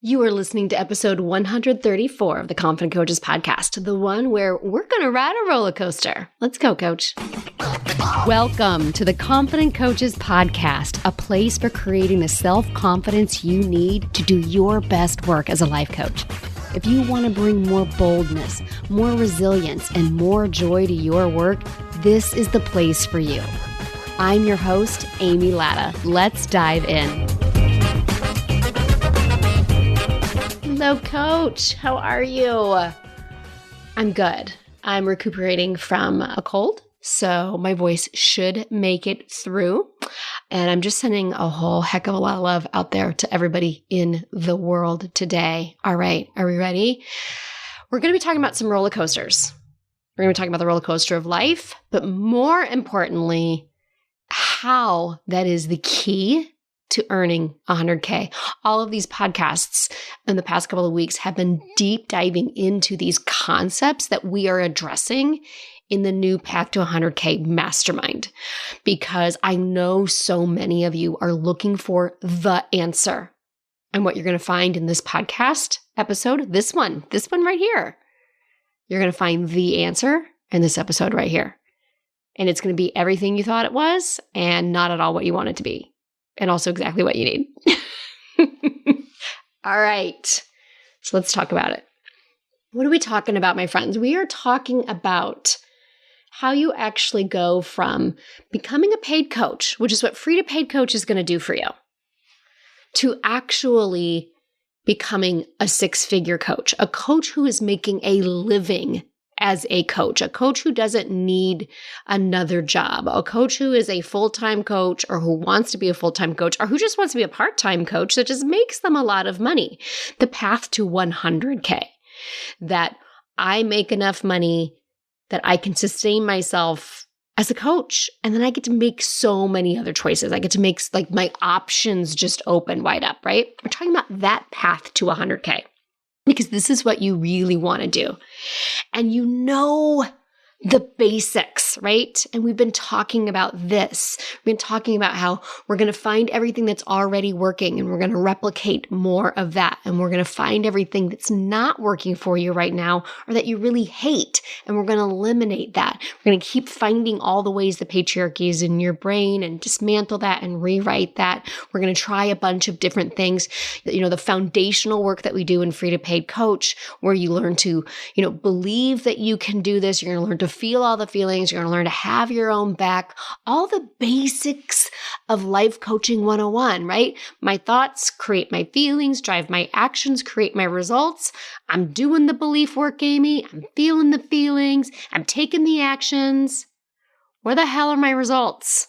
You are listening to episode 134 of the Confident Coaches podcast, the one where we're going to ride a roller coaster. Let's go, coach. Welcome to the Confident Coaches podcast, a place for creating the self-confidence you need to do your best work as a life coach. If you want to bring more boldness, more resilience, and more joy to your work, this is the place for you. I'm your host, Amy Latta. Let's dive in. Hello, coach. How are you? I'm good. I'm recuperating from a cold, so my voice should make it through. And I'm just sending a whole heck of a lot of love out there to everybody in the world today. All right. Are we ready? We're going to be talking about some roller coasters. We're going to be talking about the roller coaster of life, but more importantly, how that is the key to earning 100K. All of these podcasts in the past couple of weeks have been deep diving into these concepts that we are addressing in the new Path to 100K mastermind, because I know so many of you are looking for the answer. And what you're going to find in this podcast episode, this one right here, you're going to find the answer in this episode right here. And it's going to be everything you thought it was and not at all what you want it to be. And also exactly what you need. All right. So let's talk about it. What are we talking about, my friends? We are talking about how you actually go from becoming a paid coach, which is what free to paid coach is going to do for you, to actually becoming a six-figure coach, a coach who is making a living as a coach who doesn't need another job, a coach who is a full-time coach or who wants to be a full-time coach or who just wants to be a part-time coach that just makes them a lot of money. The path to 100K, that I make enough money that I can sustain myself as a coach. And then I get to make so many other choices. I get to make like my options just open wide up, right? We're talking about that path to 100K. Because this is what you really want to do. And you know the basics, right? And we've been talking about this. We've been talking about how we're going to find everything that's already working and we're going to replicate more of that. And we're going to find everything that's not working for you right now or that you really hate. And we're going to eliminate that. We're going to keep finding all the ways the patriarchy is in your brain and dismantle that and rewrite that. We're going to try a bunch of different things. You know, the foundational work that we do in Free to Paid Coach, where you learn to, believe that you can do this. You're going to learn to feel all the feelings. You're going to learn to have your own back. All the basics of life coaching 101, right? My thoughts create my feelings, drive my actions, create my results. I'm doing the belief work, Amy. I'm feeling the feelings. I'm taking the actions. Where the hell are my results?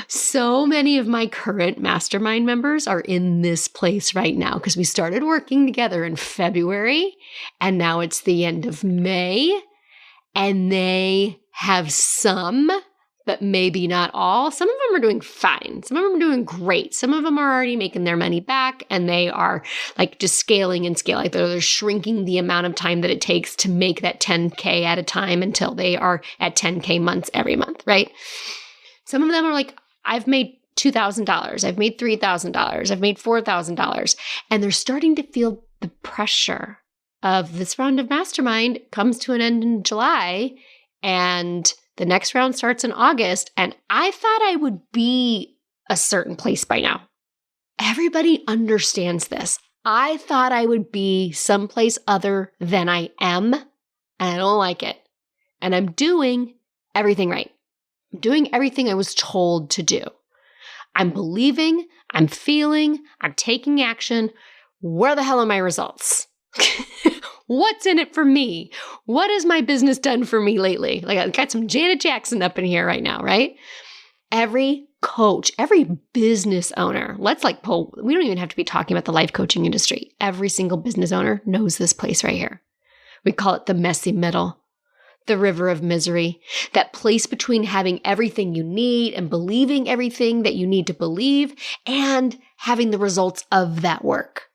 So many of my current mastermind members are in this place right now because we started working together in February and now it's the end of May and they have some, but maybe not all. Some of them are doing fine. Some of them are doing great. Some of them are already making their money back and they are like just scaling and scaling. Like they're shrinking the amount of time that it takes to make that 10K at a time until they are at 10K months every month, right? Some of them are like, I've made $2,000, I've made $3,000, I've made $4,000, and they're starting to feel the pressure of this round of mastermind comes to an end in July, and the next round starts in August, and I thought I would be a certain place by now. Everybody understands this. I thought I would be someplace other than I am, and I don't like it, and I'm doing everything right. I'm doing everything I was told to do. I'm believing, I'm feeling, I'm taking action. Where the hell are my results? What's in it for me? What has my business done for me lately? Like I've got some Janet Jackson up in here right now, right? Every coach, every business owner, we don't even have to be talking about the life coaching industry. Every single business owner knows this place right here. We call it the messy middle. The river of misery, that place between having everything you need and believing everything that you need to believe and having the results of that work.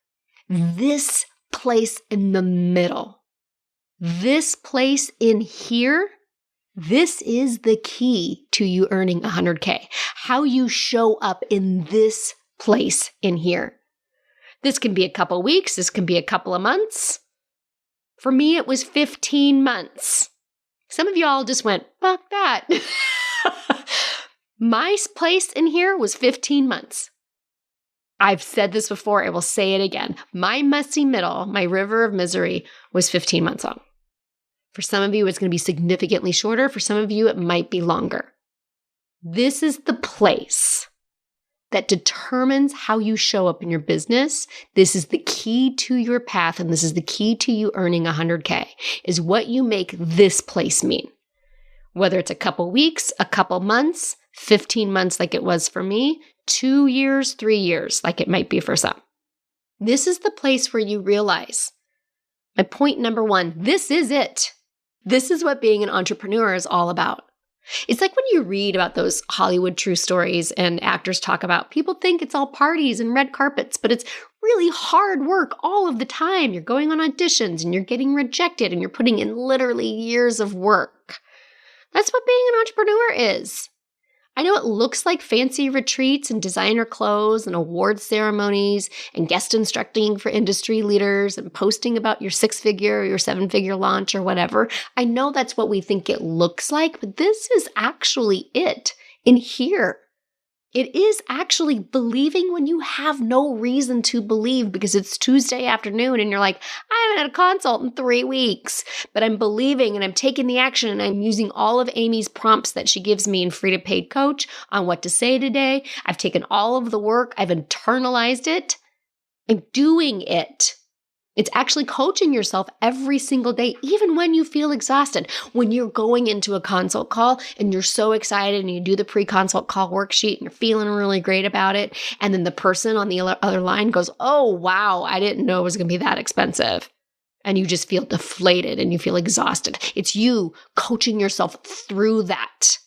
This place in the middle, this place in here, this is the key to you earning 100K. How you show up in this place in here. This can be a couple weeks. This can be a couple of months. For me, it was 15 months. Some of y'all just went, fuck that. My place in here was 15 months. I've said this before. I will say it again. My messy middle, my river of misery, was 15 months long. For some of you, it's going to be significantly shorter. For some of you, it might be longer. This is the place that determines how you show up in your business. This is the key to your path, and this is the key to you earning 100K, is what you make this place mean. Whether it's a couple weeks, a couple months, 15 months like it was for me, 2 years, 3 years like it might be for some. This is the place where you realize, my point number one, this is it. This is what being an entrepreneur is all about. It's like when you read about those Hollywood true stories and actors talk about, people think it's all parties and red carpets, but it's really hard work all of the time. You're going on auditions and you're getting rejected and you're putting in literally years of work. That's what being an entrepreneur is. I know it looks like fancy retreats and designer clothes and award ceremonies and guest instructing for industry leaders and posting about your 6-figure or your 7-figure launch or whatever. I know that's what we think it looks like, but this is actually it in here. It is actually believing when you have no reason to believe because it's Tuesday afternoon and you're like, I haven't had a consult in 3 weeks, but I'm believing and I'm taking the action and I'm using all of Amy's prompts that she gives me in Free to Paid Coach on what to say today. I've taken all of the work. I've internalized it. I'm doing it. It's actually coaching yourself every single day, even when you feel exhausted. When you're going into a consult call and you're so excited and you do the pre-consult call worksheet and you're feeling really great about it. And then the person on the other line goes, oh, wow, I didn't know it was going to be that expensive. And you just feel deflated and you feel exhausted. It's you coaching yourself through that,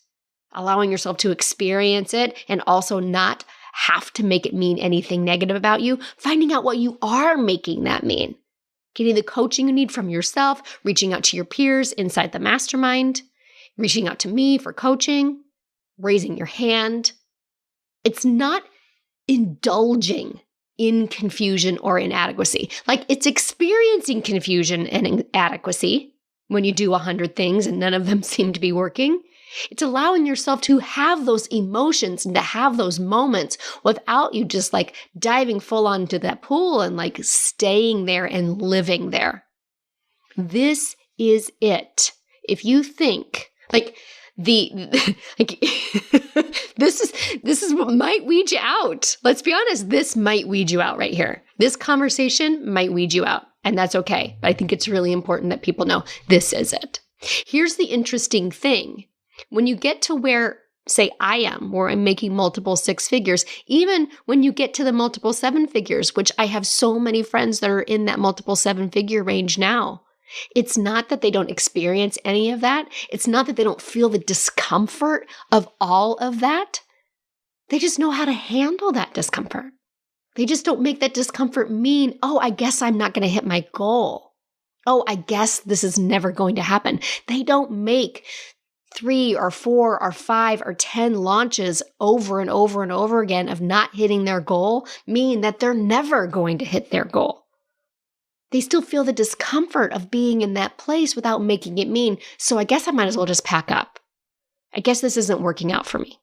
allowing yourself to experience it and also not have to make it mean anything negative about you, finding out what you are making that mean, getting the coaching you need from yourself, reaching out to your peers inside the mastermind, reaching out to me for coaching, raising your hand. It's not indulging in confusion or inadequacy. Like it's experiencing confusion and inadequacy when you do 100 things and none of them seem to be working. It's allowing yourself to have those emotions and to have those moments without you just like diving full on into that pool and like staying there and living there. This is it. If you think like like this is what might weed you out. Let's be honest, this might weed you out right here. This conversation might weed you out, and that's okay. But I think it's really important that people know this is it. Here's the interesting thing. When you get to where, say, I am, where I'm making multiple 6 figures, even when you get to the multiple 7 figures, which I have so many friends that are in that multiple 7-figure range now, it's not that they don't experience any of that. It's not that they don't feel the discomfort of all of that. They just know how to handle that discomfort. They just don't make that discomfort mean, oh, I guess I'm not going to hit my goal. Oh, I guess this is never going to happen. They don't make 3 or 4 or 5 or 10 launches over and over and over again of not hitting their goal mean that they're never going to hit their goal. They still feel the discomfort of being in that place without making it mean, so I guess I might as well just pack up. I guess this isn't working out for me.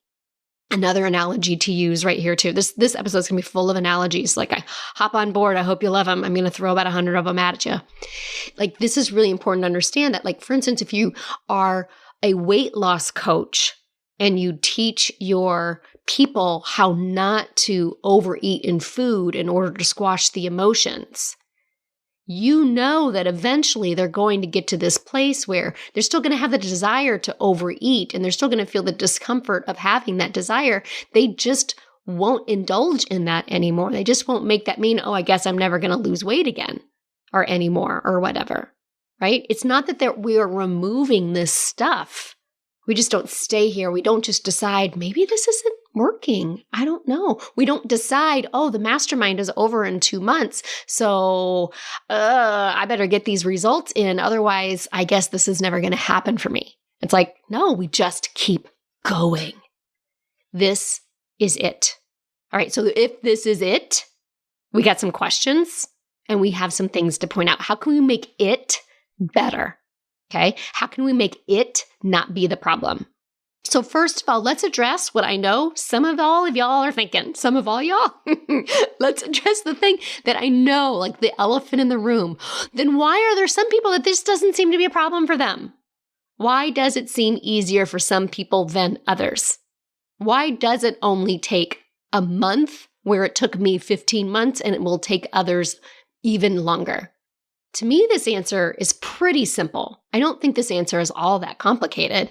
Another analogy to use right here too. This episode is going to be full of analogies. Like I hop on board. I hope you love them. I'm going to throw about 100 of them at you. Like this is really important to understand that, like, for instance, if you are a weight loss coach and you teach your people how not to overeat in food in order to squash the emotions, you know that eventually they're going to get to this place where they're still going to have the desire to overeat and they're still going to feel the discomfort of having that desire. They just won't indulge in that anymore. They just won't make that mean, oh, I guess I'm never going to lose weight again or anymore or whatever. Right? It's not that we are removing this stuff. We just don't stay here. We don't just decide, maybe this isn't working. I don't know. We don't decide, oh, the mastermind is over in 2 months, so I better get these results in. Otherwise, I guess this is never going to happen for me. It's like, no, we just keep going. This is it. All right, so if this is it, we got some questions and we have some things to point out. How can we make it better? Okay, how can we make it not be the problem? So first of all, let's address what I know some of all of y'all are thinking. Some of all y'all. Let's address the thing that I know, like the elephant in the room. Then why are there some people that this doesn't seem to be a problem for them? Why does it seem easier for some people than others? Why does it only take a month where it took me 15 months and it will take others even longer? To me, this answer is pretty simple. I don't think this answer is all that complicated.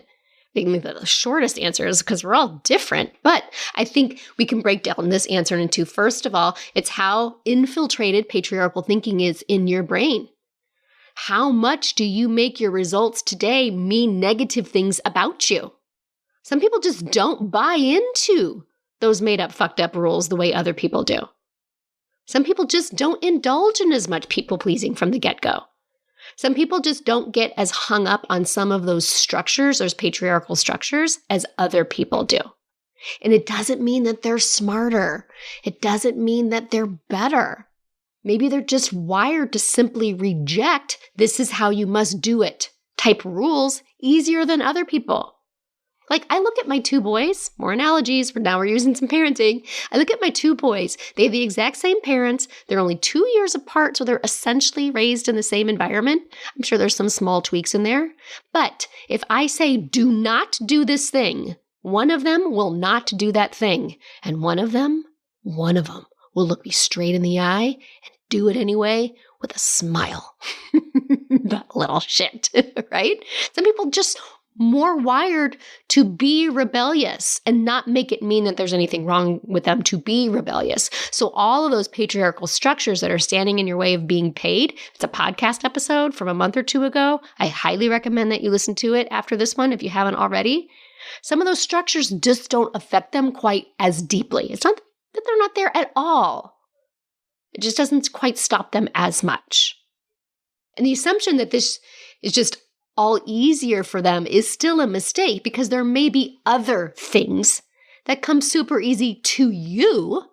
I think the shortest answer is because we're all different. But I think we can break down this answer into, first of all, it's how infiltrated patriarchal thinking is in your brain. How much do you make your results today mean negative things about you? Some people just don't buy into those made up, fucked up rules the way other people do. Some people just don't indulge in as much people pleasing from the get-go. Some people just don't get as hung up on some of those structures, those patriarchal structures, as other people do. And it doesn't mean that they're smarter. It doesn't mean that they're better. Maybe they're just wired to simply reject "this is how you must do it" type rules easier than other people. Like, I look at my two boys, more analogies, but now we're using some parenting. I look at my two boys. They have the exact same parents. They're only 2 years apart, so they're essentially raised in the same environment. I'm sure there's some small tweaks in there. But if I say, do not do this thing, one of them will not do that thing. And one of them will look me straight in the eye and do it anyway with a smile. That little shit, right? Some people just more wired to be rebellious and not make it mean that there's anything wrong with them to be rebellious. So all of those patriarchal structures that are standing in your way of being paid, it's a podcast episode from a month or two ago. I highly recommend that you listen to it after this one if you haven't already. Some of those structures just don't affect them quite as deeply. It's not that they're not there at all. It just doesn't quite stop them as much. And the assumption that this is just all easier for them is still a mistake, because there may be other things that come super easy to you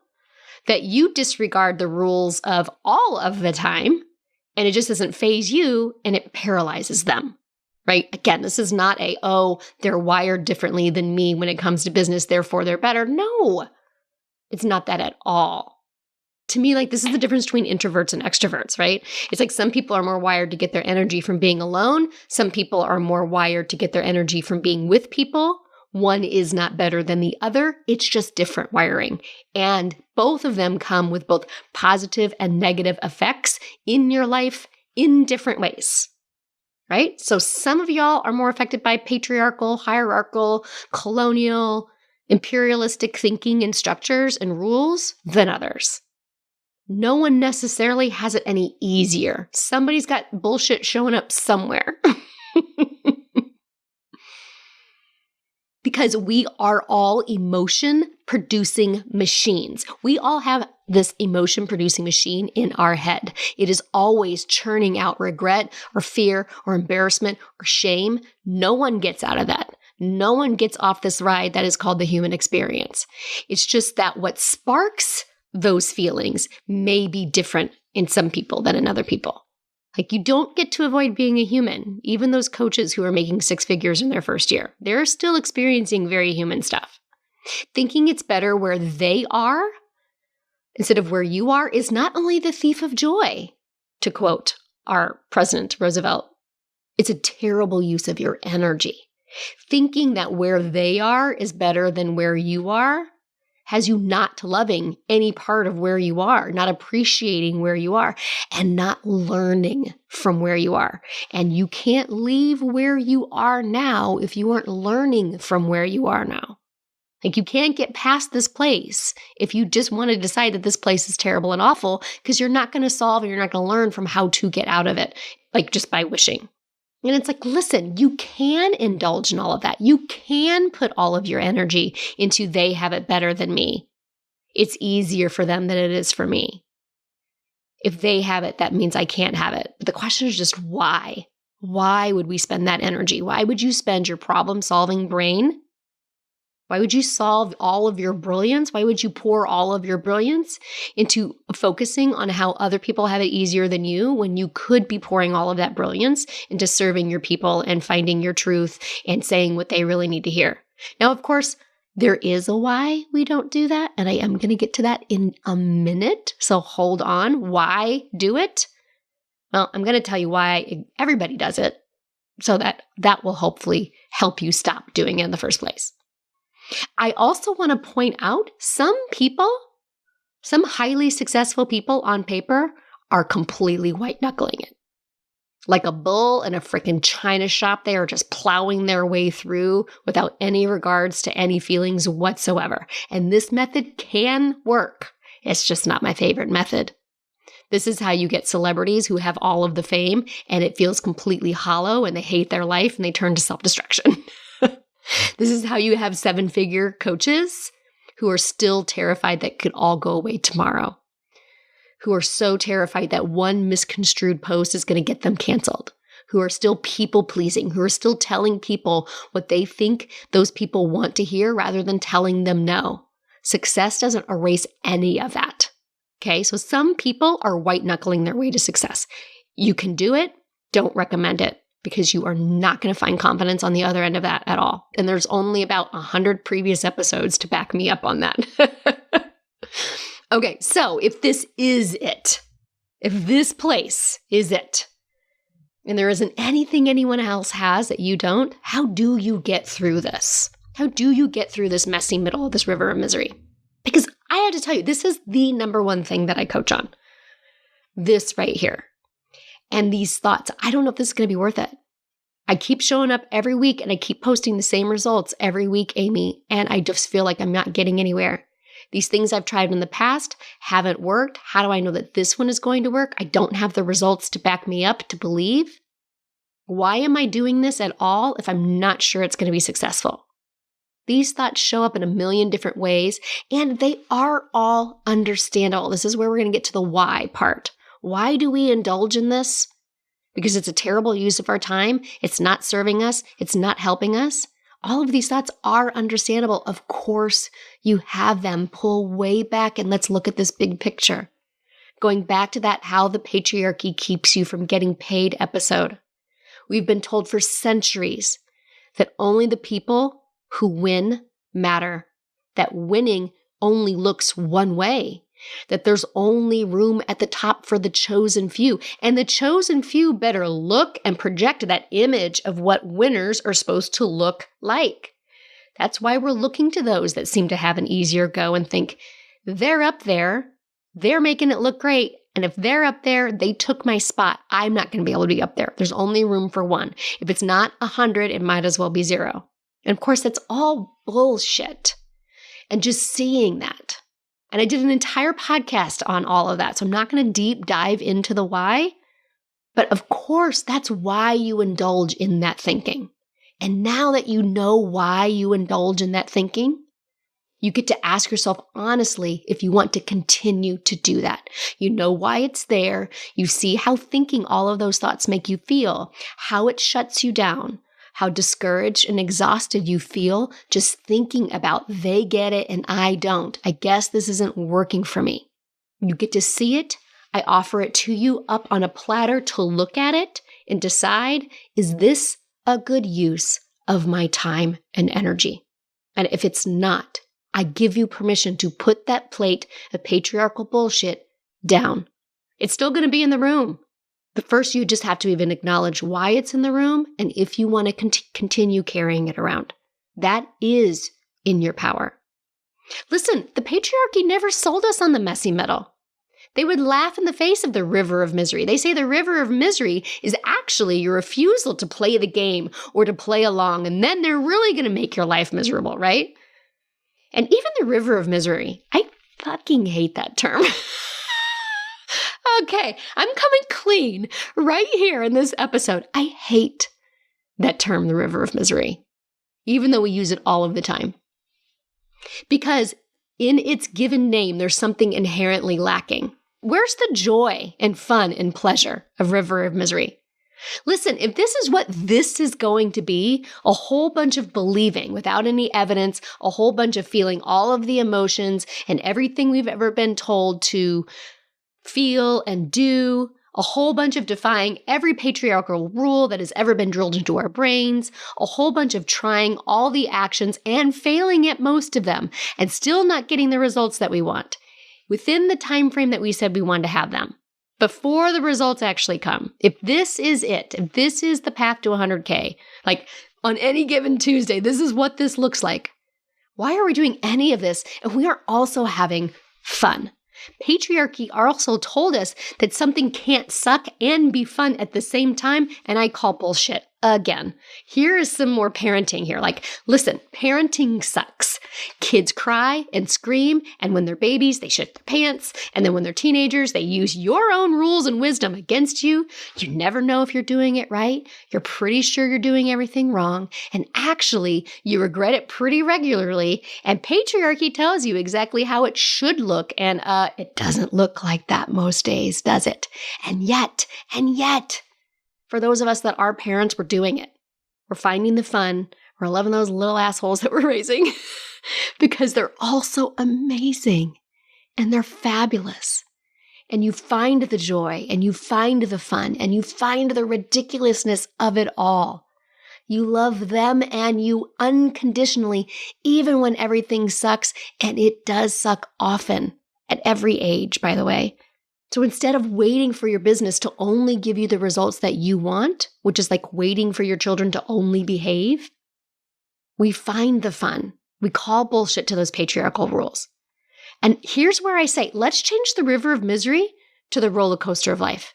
that you disregard the rules of all of the time, and it just doesn't faze you and it paralyzes them, right? Again, this is not they're wired differently than me when it comes to business, therefore they're better. No, it's not that at all. To me, like, this is the difference between introverts and extroverts, right? It's like some people are more wired to get their energy from being alone. Some people are more wired to get their energy from being with people. One is not better than the other. It's just different wiring. And both of them come with both positive and negative effects in your life in different ways, right? So some of y'all are more affected by patriarchal, hierarchical, colonial, imperialistic thinking and structures and rules than others. No one necessarily has it any easier. Somebody's got bullshit showing up somewhere. Because we are all emotion-producing machines. We all have this emotion-producing machine in our head. It is always churning out regret or fear or embarrassment or shame. No one gets out of that. No one gets off this ride that is called the human experience. It's just that what sparks those feelings may be different in some people than in other people. Like, you don't get to avoid being a human. Even those coaches who are making 6 figures in their first year, they're still experiencing very human stuff. Thinking it's better where they are instead of where you are is not only the thief of joy, to quote our President Roosevelt. It's a terrible use of your energy. Thinking that where they are is better than where you are has you not loving any part of where you are, not appreciating where you are, and not learning from where you are. And you can't leave where you are now if you aren't learning from where you are now. Like, you can't get past this place if you just want to decide that this place is terrible and awful, because you're not going to solve and you're not going to learn from how to get out of it, like just by wishing. And it's like, listen, you can indulge in all of that. You can put all of your energy into they have it better than me. It's easier for them than it is for me. If they have it, that means I can't have it. But the question is just why? Why would we spend that energy? Why would you spend your problem-solving brain Why would you solve all of your brilliance? Why would you pour all of your brilliance into focusing on how other people have it easier than you when you could be pouring all of that brilliance into serving your people and finding your truth and saying what they really need to hear? Now, of course, there is a why we don't do that, and I am going to get to that in a minute. So hold on. Why do it? Well, I'm going to tell you why everybody does it so that will hopefully help you stop doing it in the first place. I also want to point out some highly successful people on paper are completely white knuckling it. Like a bull in a freaking china shop, they are just plowing their way through without any regards to any feelings whatsoever. And this method can work. It's just not my favorite method. This is how you get celebrities who have all of the fame and it feels completely hollow and they hate their life and they turn to self-destruction. This is how you have 7-figure coaches who are still terrified that could all go away tomorrow, who are so terrified that one misconstrued post is going to get them canceled, who are still people-pleasing, who are still telling people what they think those people want to hear rather than telling them no. Success doesn't erase any of that. Okay, so some people are white-knuckling their way to success. You can do it. Don't recommend it, because you are not going to find confidence on the other end of that at all. And there's only about 100 previous episodes to back me up on that. Okay, so if this is it, if this place is it, and there isn't anything anyone else has that you don't, how do you get through this? How do you get through this messy middle of this river of misery? Because I have to tell you, this is the number one thing that I coach on. This right here. And these thoughts, I don't know if this is going to be worth it. I keep showing up every week and I keep posting the same results every week, Amy, and I just feel like I'm not getting anywhere. These things I've tried in the past haven't worked. How do I know that this one is going to work? I don't have the results to back me up to believe. Why am I doing this at all if I'm not sure it's going to be successful? These thoughts show up in a million different ways, and they are all understandable. This is where we're going to get to the why part. Why do we indulge in this? Because it's a terrible use of our time. It's not serving us. It's not helping us. All of these thoughts are understandable. Of course, you have them. Pull way back and let's look at this big picture. Going back to that how the patriarchy keeps you from getting paid episode. We've been told for centuries that only the people who win matter, that winning only looks one way, that there's only room at the top for the chosen few. And the chosen few better look and project that image of what winners are supposed to look like. That's why we're looking to those that seem to have an easier go and think, they're up there, they're making it look great. And if they're up there, they took my spot. I'm not going to be able to be up there. There's only room for one. If it's not 100, it might as well be 0. And of course, that's all bullshit. And just seeing that. And I did an entire podcast on all of that. So I'm not going to deep dive into the why. But of course, that's why you indulge in that thinking. And now that you know why you indulge in that thinking, you get to ask yourself honestly if you want to continue to do that. You know why it's there. You see how thinking all of those thoughts make you feel, how it shuts you down, how discouraged and exhausted you feel just thinking about they get it and I don't. I guess this isn't working for me. You get to see it. I offer it to you up on a platter to look at it and decide, is this a good use of my time and energy? And if it's not, I give you permission to put that plate of patriarchal bullshit down. It's still going to be in the room. But first, you just have to even acknowledge why it's in the room and if you want to continue carrying it around. That is in your power. Listen, the patriarchy never sold us on the messy middle. They would laugh in the face of the river of misery. They say the river of misery is actually your refusal to play the game or to play along, and then they're really going to make your life miserable, right? And even the river of misery, I fucking hate that term. Okay, I'm coming clean right here in this episode. I hate that term, the river of misery, even though we use it all of the time. Because in its given name, there's something inherently lacking. Where's the joy and fun and pleasure of river of misery? Listen, if this is what this is going to be, a whole bunch of believing without any evidence, a whole bunch of feeling all of the emotions and everything we've ever been told to feel and do, a whole bunch of defying every patriarchal rule that has ever been drilled into our brains, a whole bunch of trying all the actions and failing at most of them and still not getting the results that we want within the time frame that we said we wanted to have them. Before the results actually come, if this is it, if this is the path to 100K, like on any given Tuesday, this is what this looks like. Why are we doing any of this if we are also having fun? Patriarchy also told us that something can't suck and be fun at the same time, and I call bullshit again. Here is some more parenting here. Like, listen, parenting sucks. Kids cry and scream, and when they're babies, they shit their pants, and then when they're teenagers, they use your own rules and wisdom against you. You never know if you're doing it right. You're pretty sure you're doing everything wrong, and actually, you regret it pretty regularly, and patriarchy tells you exactly how it should look, and it doesn't look like that most days, does it? And yet, for those of us that are parents, we're doing it. We're finding the fun. We're loving those little assholes that we're raising because they're all so amazing and they're fabulous. And you find the joy and you find the fun and you find the ridiculousness of it all. You love them and you unconditionally, even when everything sucks, and it does suck often at every age, by the way. So instead of waiting for your business to only give you the results that you want, which is like waiting for your children to only behave, we find the fun. We call bullshit to those patriarchal rules. And here's where I say, let's change the river of misery to the roller coaster of life.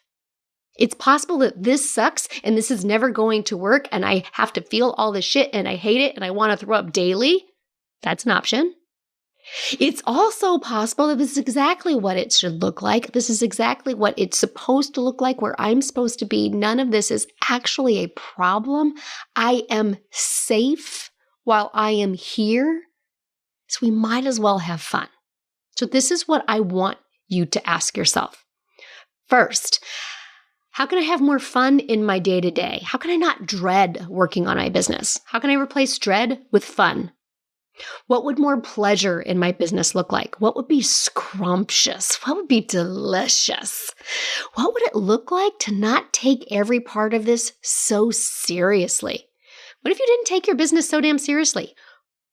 It's possible that this sucks and this is never going to work and I have to feel all this shit and I hate it and I want to throw up daily. That's an option. It's also possible that this is exactly what it should look like. This is exactly what it's supposed to look like, where I'm supposed to be. None of this is actually a problem. I am safe while I am here. So we might as well have fun. So this is what I want you to ask yourself. First, how can I have more fun in my day-to-day? How can I not dread working on my business? How can I replace dread with fun? What would more pleasure in my business look like? What would be scrumptious? What would be delicious? What would it look like to not take every part of this so seriously? What if you didn't take your business so damn seriously?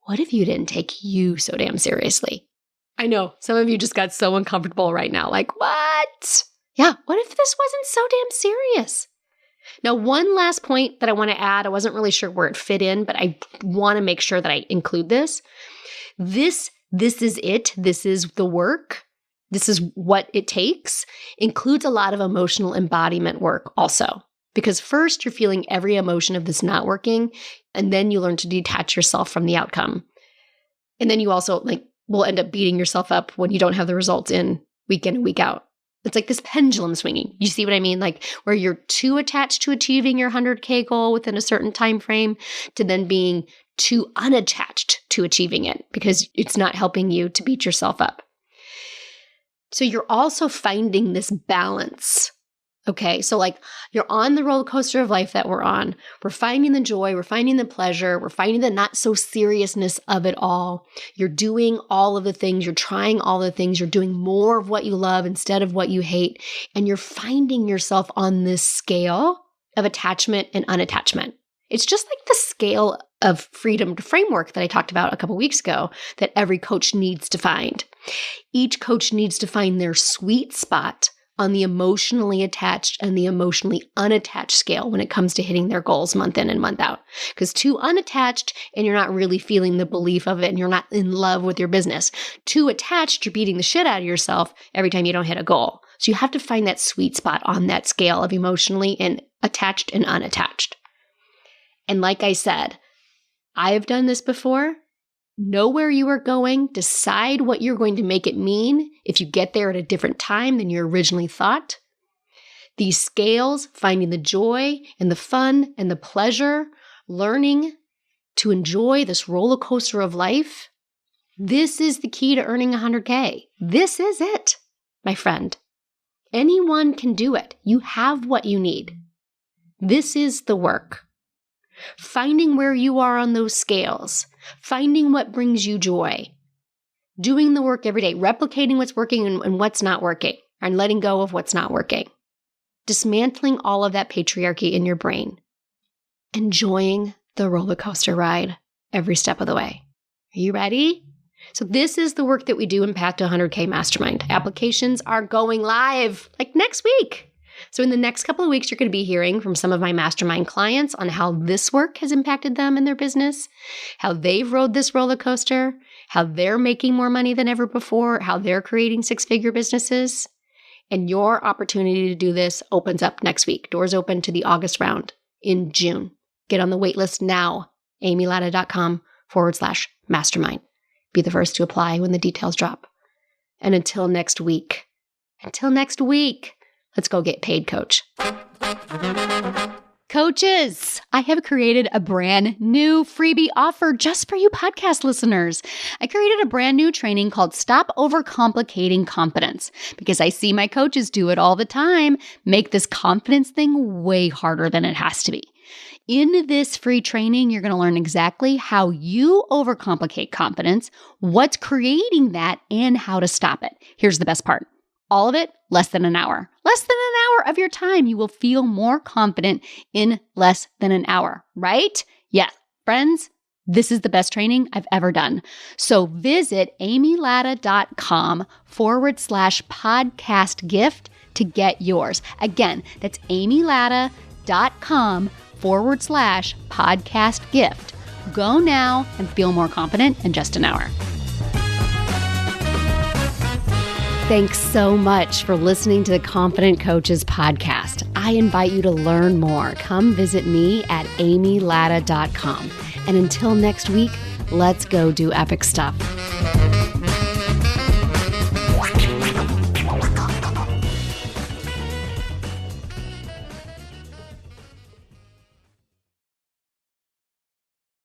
What if you didn't take you so damn seriously? I know, some of you just got so uncomfortable right now. Like, what? Yeah, what if this wasn't so damn serious? Now, one last point that I want to add, I wasn't really sure where it fit in, but I want to make sure that I include this. This is it. This is the work. This is what it takes. Includes a lot of emotional embodiment work also. Because first, you're feeling every emotion of this not working, and then you learn to detach yourself from the outcome. And then you also will end up beating yourself up when you don't have the results in week in and week out. It's like this pendulum swinging. You see what I mean? Like where you're too attached to achieving your 100K goal within a certain time frame to then being too unattached to achieving it because it's not helping you to beat yourself up. So you're also finding this balance. Okay, so like you're on the roller coaster of life that we're on. We're finding the joy, we're finding the pleasure, we're finding the not so seriousness of it all. You're doing all of the things, you're trying all the things, you're doing more of what you love instead of what you hate. And you're finding yourself on this scale of attachment and unattachment. It's just like the scale of freedom framework that I talked about a couple weeks ago that every coach needs to find. Each coach needs to find their sweet spot on the emotionally attached and the emotionally unattached scale when it comes to hitting their goals month in and month out. Because too unattached and you're not really feeling the belief of it and you're not in love with your business. Too attached, you're beating the shit out of yourself every time you don't hit a goal. So you have to find that sweet spot on that scale of emotionally and attached and unattached. And like I said, I have done this before. Know where you are going, decide what you're going to make it mean if you get there at a different time than you originally thought. These scales, finding the joy and the fun and the pleasure, learning to enjoy this roller coaster of life, this is the key to earning 100K. This is it, my friend. Anyone can do it. You have what you need. This is the work. Finding where you are on those scales, finding what brings you joy, doing the work every day, replicating what's working and what's not working, and letting go of what's not working. Dismantling all of that patriarchy in your brain. Enjoying the roller coaster ride every step of the way. Are you ready? So this is the work that we do in Path to 100K Mastermind. Applications are going live like next week. So in the next couple of weeks, you're going to be hearing from some of my mastermind clients on how this work has impacted them in their business, how they've rode this roller coaster, how they're making more money than ever before, how they're creating six-figure businesses. And your opportunity to do this opens up next week. Doors open to the August round in June. Get on the wait list now, amylatta.com/mastermind. Be the first to apply when the details drop. And until next week, let's go get paid, coach. Coaches, I have created a brand new freebie offer just for you podcast listeners. I created a brand new training called Stop Overcomplicating Confidence because I see my coaches do it all the time, make this confidence thing way harder than it has to be. In this free training, you're going to learn exactly how you overcomplicate confidence, what's creating that, and how to stop it. Here's the best part. All of it, less than an hour. Less than an hour of your time. You will feel more confident in less than an hour, right? Yeah, friends, this is the best training I've ever done. So visit amylatta.com/podcast gift to get yours. Again, that's amylatta.com/podcast gift. Go now and feel more confident in just an hour. Thanks so much for listening to the Confident Coaches podcast. I invite you to learn more. Come visit me at amylatta.com. And until next week, let's go do epic stuff.